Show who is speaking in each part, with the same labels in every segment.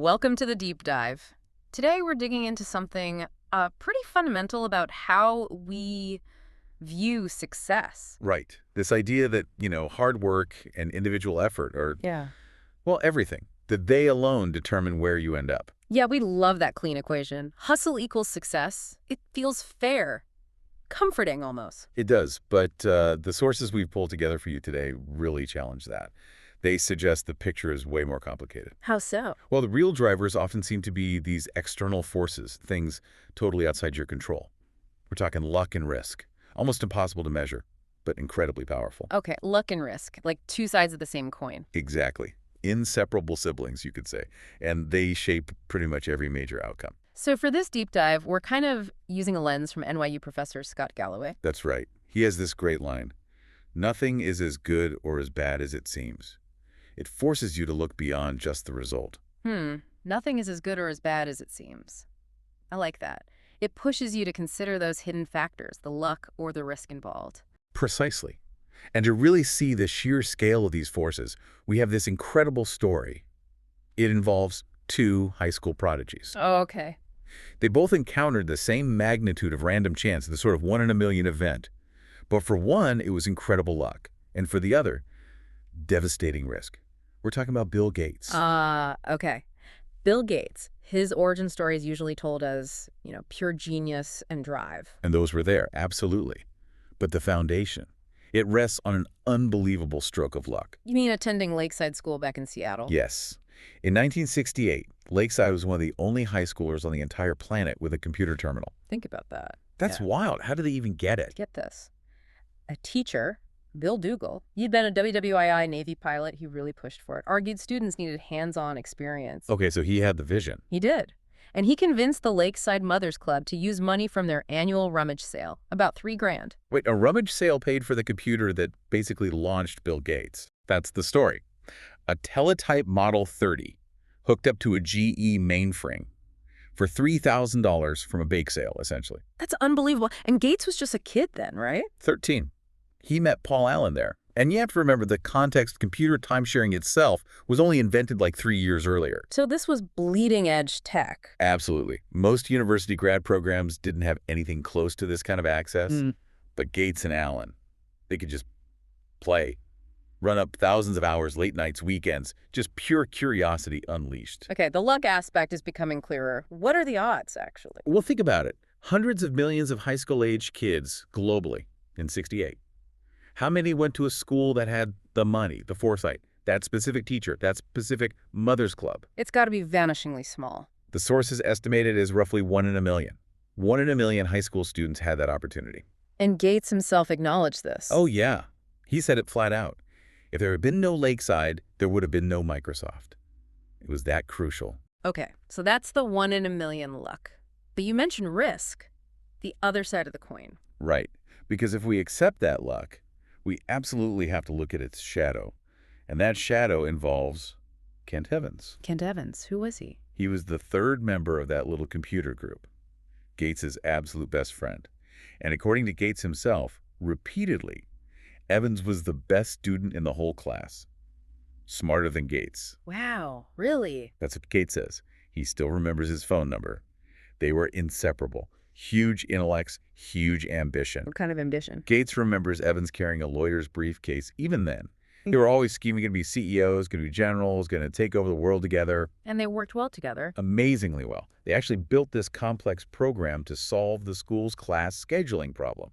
Speaker 1: welcome to the deep dive. Today we're digging into something pretty fundamental about how we view success.
Speaker 2: Right. This idea that, hard work and individual effort are,
Speaker 1: Yeah.
Speaker 2: well, everything. That they alone determine where you end up.
Speaker 1: Yeah, we love that clean equation. Hustle equals success. It feels fair, comforting almost.
Speaker 2: It does, but the sources we've pulled together for you today really challenge that. They suggest the picture is way more complicated.
Speaker 1: How so?
Speaker 2: Well, the real drivers often seem to be these external forces, things totally outside your control. We're talking luck and risk. Almost impossible to measure, but incredibly powerful.
Speaker 1: Okay, luck and risk, like two sides of the same coin.
Speaker 2: Exactly. Inseparable siblings, you could say. And they shape pretty much every major outcome.
Speaker 1: So for this deep dive, we're kind of using a lens from NYU professor Scott Galloway.
Speaker 2: That's right. He has this great line. Nothing is as good or as bad as it seems. It forces you to look beyond just the result.
Speaker 1: Nothing is as good or as bad as it seems. I like that. It pushes you to consider those hidden factors, the luck or the risk involved.
Speaker 2: Precisely. And to really see the sheer scale of these forces, we have this incredible story. It involves two high school prodigies.
Speaker 1: Oh, okay.
Speaker 2: They both encountered the same magnitude of random chance, the sort of one-in-a-million event. But for one, it was incredible luck. And for the other, devastating risk. We're talking about Bill Gates.
Speaker 1: Okay. Bill Gates, his origin story is usually told as, pure genius and drive.
Speaker 2: And those were there, absolutely. But the foundation, it rests on an unbelievable stroke of luck.
Speaker 1: You mean attending Lakeside School back in Seattle?
Speaker 2: Yes. In 1968, Lakeside was one of the only high schoolers on the entire planet with a computer terminal.
Speaker 1: Think about that.
Speaker 2: That's wild. How did they even get it?
Speaker 1: Get this. A teacher, Bill Dougal, he'd been a WWII Navy pilot. He really pushed for it. Argued students needed hands-on experience.
Speaker 2: Okay, so he had the vision.
Speaker 1: He did. And he convinced the Lakeside Mothers Club to use money from their annual rummage sale, about $3,000.
Speaker 2: Wait, a rummage sale paid for the computer that basically launched Bill Gates. That's the story. A Teletype Model 30 hooked up to a GE mainframe for $3,000 from a bake sale, essentially.
Speaker 1: That's unbelievable. And Gates was just a kid then, right?
Speaker 2: 13. He met Paul Allen there. And you have to remember the context computer timesharing itself was only invented like 3 years earlier.
Speaker 1: So this was bleeding edge tech.
Speaker 2: Absolutely. Most university grad programs didn't have anything close to this kind of access. But Gates and Allen, they could just play, run up thousands of hours, late nights, weekends, just pure curiosity unleashed.
Speaker 1: Okay, the luck aspect is becoming clearer. What are the odds, actually?
Speaker 2: Well, think about it. Hundreds of millions of high school-age kids globally in 68. How many went to a school that had the money, the foresight, that specific teacher, that specific mother's club?
Speaker 1: It's got to be vanishingly small.
Speaker 2: The sources estimate it as roughly 1 in a million. 1 in a million high school students had that opportunity.
Speaker 1: And Gates himself acknowledged this.
Speaker 2: Oh, yeah. He said it flat out. If there had been no Lakeside, there would have been no Microsoft. It was that crucial.
Speaker 1: Okay, so that's the 1 in a million luck. But you mentioned risk, the other side of the coin.
Speaker 2: Right. Because if we accept that luck, we absolutely have to look at its shadow. And that shadow involves Kent Evans.
Speaker 1: Kent Evans, who was he?
Speaker 2: He was the third member of that little computer group, Gates' absolute best friend. And according to Gates himself, repeatedly, Evans was the best student in the whole class. Smarter than Gates.
Speaker 1: Wow, really?
Speaker 2: That's what Gates says. He still remembers his phone number. They were inseparable. Huge intellects, huge ambition.
Speaker 1: What kind of ambition?
Speaker 2: Gates remembers Evans carrying a lawyer's briefcase even then. They were always scheming to be CEOs, going to be generals, going to take over the world together.
Speaker 1: And they worked well together.
Speaker 2: Amazingly well. They actually built this complex program to solve the school's class scheduling problem.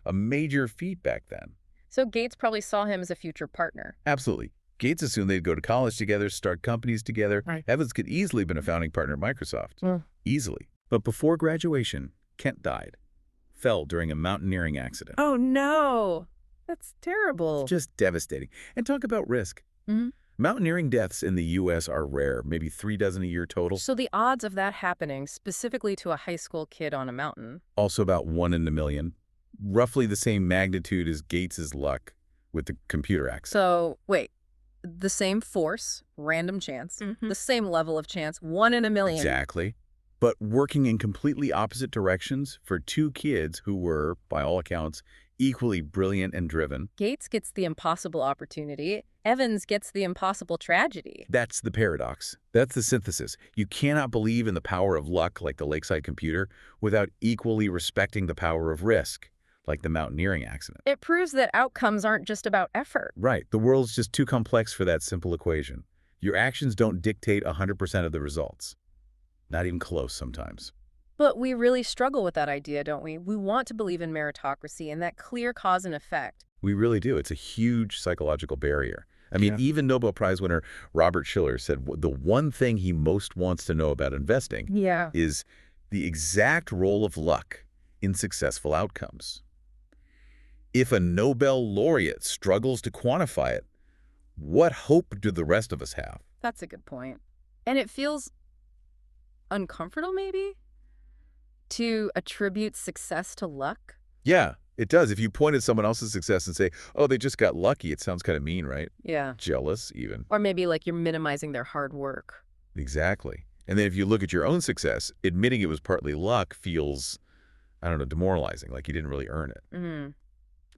Speaker 2: A major feat back then.
Speaker 1: So Gates probably saw him as a future partner.
Speaker 2: Absolutely. Gates assumed they'd go to college together, start companies together.
Speaker 1: Right.
Speaker 2: Evans could easily have been a founding partner at Microsoft. Easily. But before graduation, Kent died. Fell during a mountaineering accident.
Speaker 1: Oh, no. That's terrible.
Speaker 2: Just devastating. And talk about risk. Mountaineering deaths in the U.S. are rare, maybe 3 dozen a year total.
Speaker 1: So the odds of that happening specifically to a high school kid on a mountain?
Speaker 2: Also about 1 in a million. Roughly the same magnitude as Gates's luck with the computer accident.
Speaker 1: So, wait. The same force, random chance, the same level of chance, 1 in a million.
Speaker 2: Exactly. But working in completely opposite directions for two kids who were, by all accounts, equally brilliant and driven.
Speaker 1: Gates gets the impossible opportunity. Evans gets the impossible tragedy.
Speaker 2: That's the paradox. That's the synthesis. You cannot believe in the power of luck like the lakeside computer without equally respecting the power of risk, like the mountaineering accident.
Speaker 1: It proves that outcomes aren't just about effort.
Speaker 2: Right. The world's just too complex for that simple equation. Your actions don't dictate 100% of the results. Not even close sometimes.
Speaker 1: But we really struggle with that idea, don't we? We want to believe in meritocracy and that clear cause and effect.
Speaker 2: We really do. It's a huge psychological barrier. I mean, even Nobel Prize winner Robert Shiller said the one thing he most wants to know about investing is the exact role of luck in successful outcomes. If a Nobel laureate struggles to quantify it, what hope do the rest of us have?
Speaker 1: That's a good point. And it feels uncomfortable, maybe, to attribute success to luck.
Speaker 2: Yeah, it does. If you point at someone else's success and say, oh, they just got lucky, it sounds kind of mean, right?
Speaker 1: Yeah.
Speaker 2: Jealous, even.
Speaker 1: Or maybe like you're minimizing their hard work.
Speaker 2: Exactly. And then if you look at your own success, admitting it was partly luck feels, I don't know, demoralizing, like you didn't really earn it.
Speaker 1: Mm.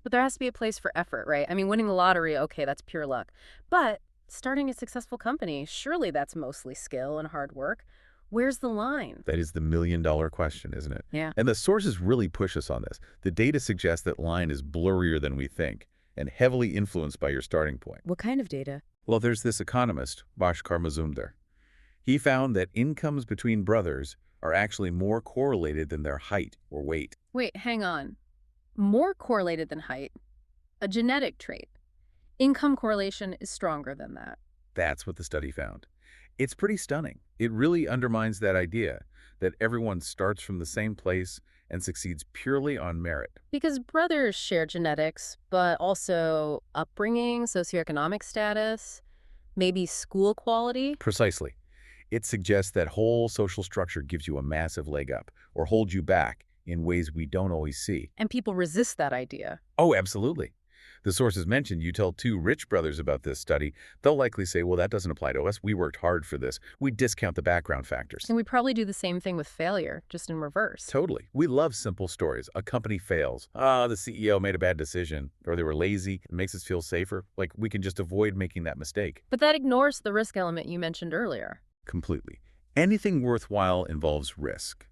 Speaker 1: But there has to be a place for effort, right? I mean, winning the lottery, okay, that's pure luck. But starting a successful company, surely that's mostly skill and hard work. Where's the line?
Speaker 2: That is the million-dollar question, isn't it?
Speaker 1: Yeah.
Speaker 2: And the sources really push us on this. The data suggests that line is blurrier than we think and heavily influenced by your starting point.
Speaker 1: What kind of data?
Speaker 2: Well, there's this economist, Bhaskar Mazumdar. He found that incomes between brothers are actually more correlated than their height or weight.
Speaker 1: Wait, hang on. More correlated than height. A genetic trait. Income correlation is stronger than that.
Speaker 2: That's what the study found. It's pretty stunning. It really undermines that idea that everyone starts from the same place and succeeds purely on merit.
Speaker 1: Because brothers share genetics, but also upbringing, socioeconomic status, maybe school quality.
Speaker 2: Precisely. It suggests that whole social structure gives you a massive leg up or holds you back in ways we don't always see.
Speaker 1: And people resist that idea.
Speaker 2: Oh, absolutely. The sources mentioned you tell two rich brothers about this study, they'll likely say, well, that doesn't apply to us. We worked hard for this. We discount the background factors.
Speaker 1: And we probably do the same thing with failure, just in reverse.
Speaker 2: Totally. We love simple stories. A company fails. The CEO made a bad decision, or they were lazy. It makes us feel safer. Like we can just avoid making that mistake.
Speaker 1: But that ignores the risk element you mentioned earlier.
Speaker 2: Completely. Anything worthwhile involves risk.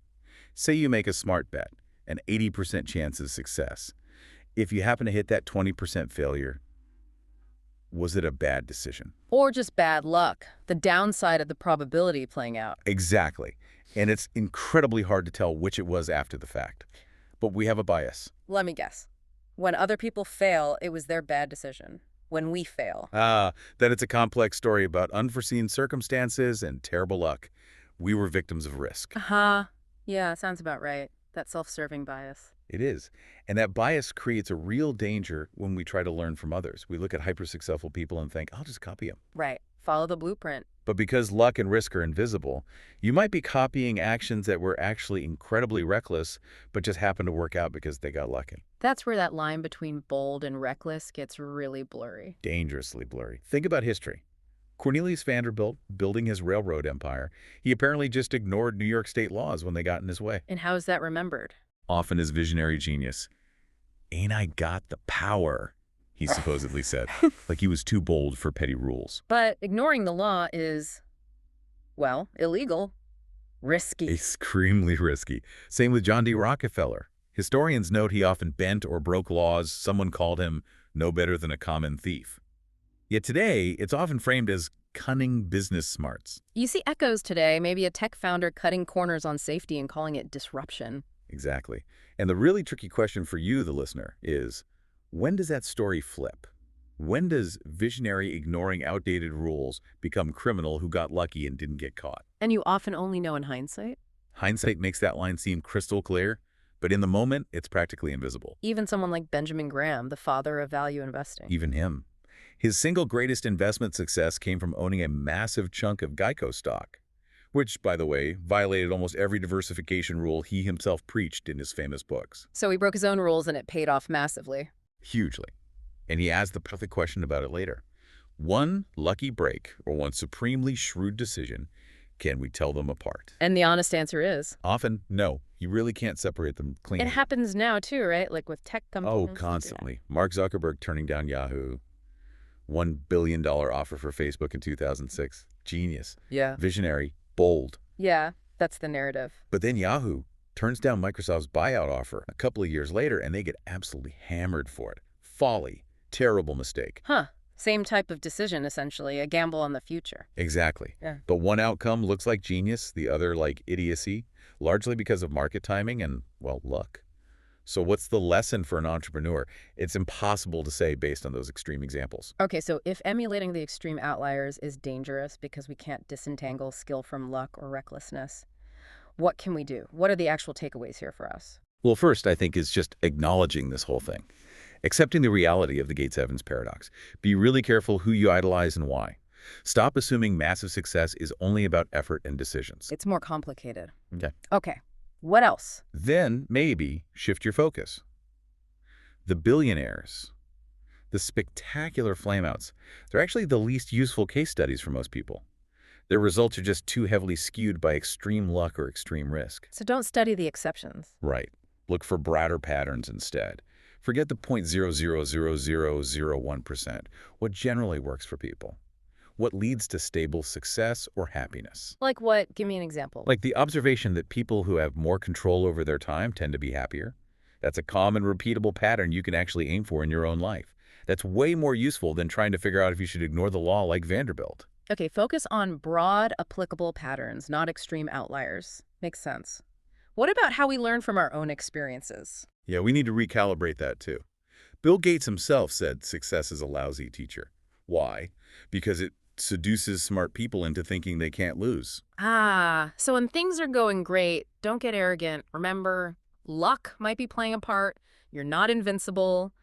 Speaker 2: Say you make a smart bet, an 80% chance of success. If you happen to hit that 20% failure, was it a bad decision?
Speaker 1: Or just bad luck, the downside of the probability playing out.
Speaker 2: Exactly. And it's incredibly hard to tell which it was after the fact. But we have a bias.
Speaker 1: Let me guess. When other people fail, it was their bad decision. When we fail.
Speaker 2: Then it's a complex story about unforeseen circumstances and terrible luck. We were victims of risk.
Speaker 1: Yeah, sounds about right. That self-serving bias.
Speaker 2: It is. And that bias creates a real danger when we try to learn from others. We look at hyper-successful people and think, I'll just copy them.
Speaker 1: Right. Follow the blueprint.
Speaker 2: But because luck and risk are invisible, you might be copying actions that were actually incredibly reckless, but just happened to work out because they got lucky.
Speaker 1: That's where that line between bold and reckless gets really blurry.
Speaker 2: Dangerously blurry. Think about history. Cornelius Vanderbilt, building his railroad empire, he apparently just ignored New York state laws when they got in his way.
Speaker 1: And how is that remembered?
Speaker 2: Often his visionary genius. Ain't I got the power, he supposedly said, like he was too bold for petty rules.
Speaker 1: But ignoring the law is, well, illegal, risky.
Speaker 2: Extremely risky. Same with John D. Rockefeller. Historians note he often bent or broke laws. Someone called him no better than a common thief. Yet today, it's often framed as cunning business smarts.
Speaker 1: You see echoes today, maybe a tech founder cutting corners on safety and calling it disruption.
Speaker 2: Exactly. And the really tricky question for you, the listener, is when does that story flip? When does visionary ignoring outdated rules become criminal who got lucky and didn't get caught?
Speaker 1: And you often only know in hindsight?
Speaker 2: Hindsight makes that line seem crystal clear, but in the moment, it's practically invisible.
Speaker 1: Even someone like Benjamin Graham, the father of value investing.
Speaker 2: Even him. His single greatest investment success came from owning a massive chunk of Geico stock, which, by the way, violated almost every diversification rule he himself preached in his famous books.
Speaker 1: So he broke his own rules and it paid off massively.
Speaker 2: Hugely. And he asked the perfect question about it later. One lucky break or one supremely shrewd decision Can we tell them apart?
Speaker 1: And the honest answer is,
Speaker 2: Often, no. You really can't separate them
Speaker 1: it
Speaker 2: cleanly.
Speaker 1: happens now too, right? Like with tech
Speaker 2: Oh,
Speaker 1: companies.
Speaker 2: constantly. Mark Zuckerberg turning down Yahoo. $1 billion offer for Facebook in 2006. Genius.
Speaker 1: Yeah.
Speaker 2: Visionary. Bold.
Speaker 1: Yeah, that's the narrative.
Speaker 2: But then Yahoo turns down Microsoft's buyout offer a couple of years later, and they get absolutely hammered for it. Folly. Terrible mistake.
Speaker 1: Huh. Same type of decision, essentially, a gamble on the future.
Speaker 2: Exactly.
Speaker 1: Yeah.
Speaker 2: But one outcome looks like genius, the other like idiocy, largely because of market timing and, well, luck. So what's the lesson for an entrepreneur? It's impossible to say based on those extreme examples.
Speaker 1: Okay, so if emulating the extreme outliers is dangerous because we can't disentangle skill from luck or recklessness, what can we do? What are the actual takeaways here for us?
Speaker 2: Well, first, I think, is just acknowledging this whole thing. Accepting the reality of the Gates-Evans paradox. Be really careful who you idolize and why. Stop assuming massive success is only about effort and decisions.
Speaker 1: It's more complicated.
Speaker 2: Okay.
Speaker 1: Okay, what else?
Speaker 2: Then, maybe, shift your focus. The billionaires, the spectacular flameouts, they're actually the least useful case studies for most people. Their results are just too heavily skewed by extreme luck or extreme risk.
Speaker 1: So don't study the exceptions.
Speaker 2: Right. Look for broader patterns instead. Forget the 0.00001%. What generally works for people? What leads to stable success or happiness?
Speaker 1: Like what? Give me an example.
Speaker 2: Like the observation that people who have more control over their time tend to be happier. That's a common, repeatable pattern you can actually aim for in your own life. That's way more useful than trying to figure out if you should ignore the law like Vanderbilt.
Speaker 1: Okay, focus on broad, applicable patterns, not extreme outliers. Makes sense. What about how we learn from our own experiences?
Speaker 2: Yeah, we need to recalibrate that too. Bill Gates himself said success is a lousy teacher. Why? Because it seduces smart people into thinking they can't lose.
Speaker 1: Ah, so when things are going great, don't get arrogant. Remember, luck might be playing a part. You're not invincible.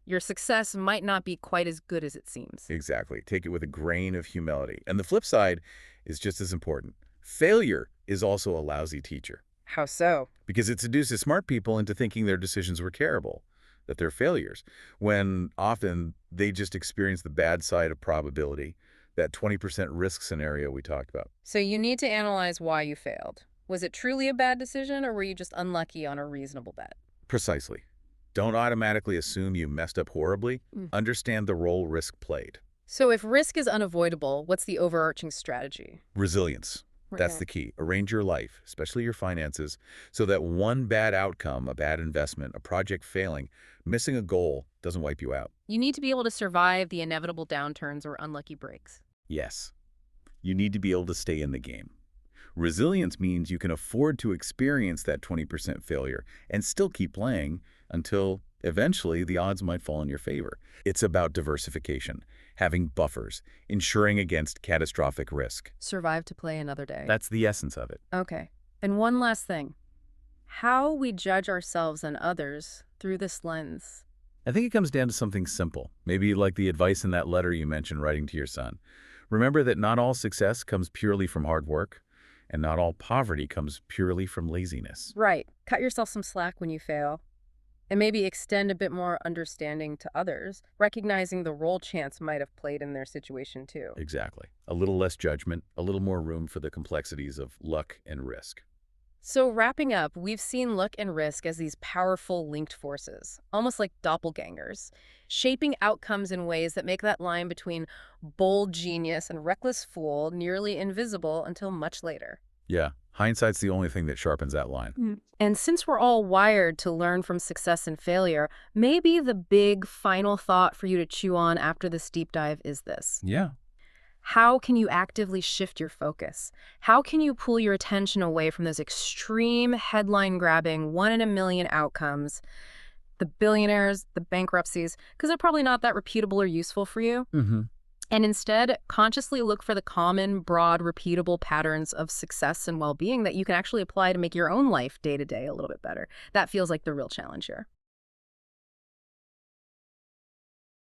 Speaker 1: Your success might not be quite as good as it seems.
Speaker 2: Exactly. Take it with a grain of humility. And the flip side is just as important. Failure is also a lousy teacher
Speaker 1: How so?
Speaker 2: because it seduces smart people into thinking their decisions were terrible, that they're failures, when often they just experience the bad side of probability, that 20% risk scenario we talked about.
Speaker 1: So you need to analyze why you failed. Was it truly a bad decision, or were you just unlucky on a reasonable bet?
Speaker 2: Precisely. Don't automatically assume you messed up horribly.
Speaker 1: Mm.
Speaker 2: Understand the role risk played.
Speaker 1: So if risk is unavoidable, what's the overarching strategy?
Speaker 2: Resilience. That's the key. Arrange your life, especially your finances, so that one bad outcome, a bad investment, a project failing, missing a goal doesn't wipe you out.
Speaker 1: You need to be able to survive the inevitable downturns or unlucky breaks.
Speaker 2: Yes. You need to be able to stay in the game. Resilience means you can afford to experience that 20% failure and still keep playing until eventually the odds might fall in your favor. It's about diversification, having buffers, ensuring against catastrophic risk.
Speaker 1: Survive to play another day.
Speaker 2: That's the essence of it.
Speaker 1: Okay. And one last thing. How we judge ourselves and others through this lens.
Speaker 2: I think it comes down to something simple, maybe like the advice in that letter you mentioned writing to your son. Remember that not all success comes purely from hard work, and not all poverty comes purely from laziness.
Speaker 1: Right. Cut yourself some slack when you fail. And maybe extend a bit more understanding to others, recognizing the role chance might have played in their situation too.
Speaker 2: Exactly. A little less judgment, a little more room for the complexities of luck and risk.
Speaker 1: So wrapping up, we've seen luck and risk as these powerful linked forces, almost like doppelgangers, shaping outcomes in ways that make that line between bold genius and reckless fool nearly invisible until much later.
Speaker 2: Yeah, hindsight's the only thing that sharpens that line.
Speaker 1: And since we're all wired to learn from success and failure, maybe the big final thought for you to chew on after this deep dive is this.
Speaker 2: Yeah.
Speaker 1: How can you actively shift your focus? How can you pull your attention away from those extreme headline-grabbing, one-in-a-million outcomes, the billionaires, the bankruptcies, because they're probably not that reputable or useful for you? And instead, consciously look for the common, broad, repeatable patterns of success and well-being that you can actually apply to make your own life day-to-day a little bit better. That feels like the real challenge here.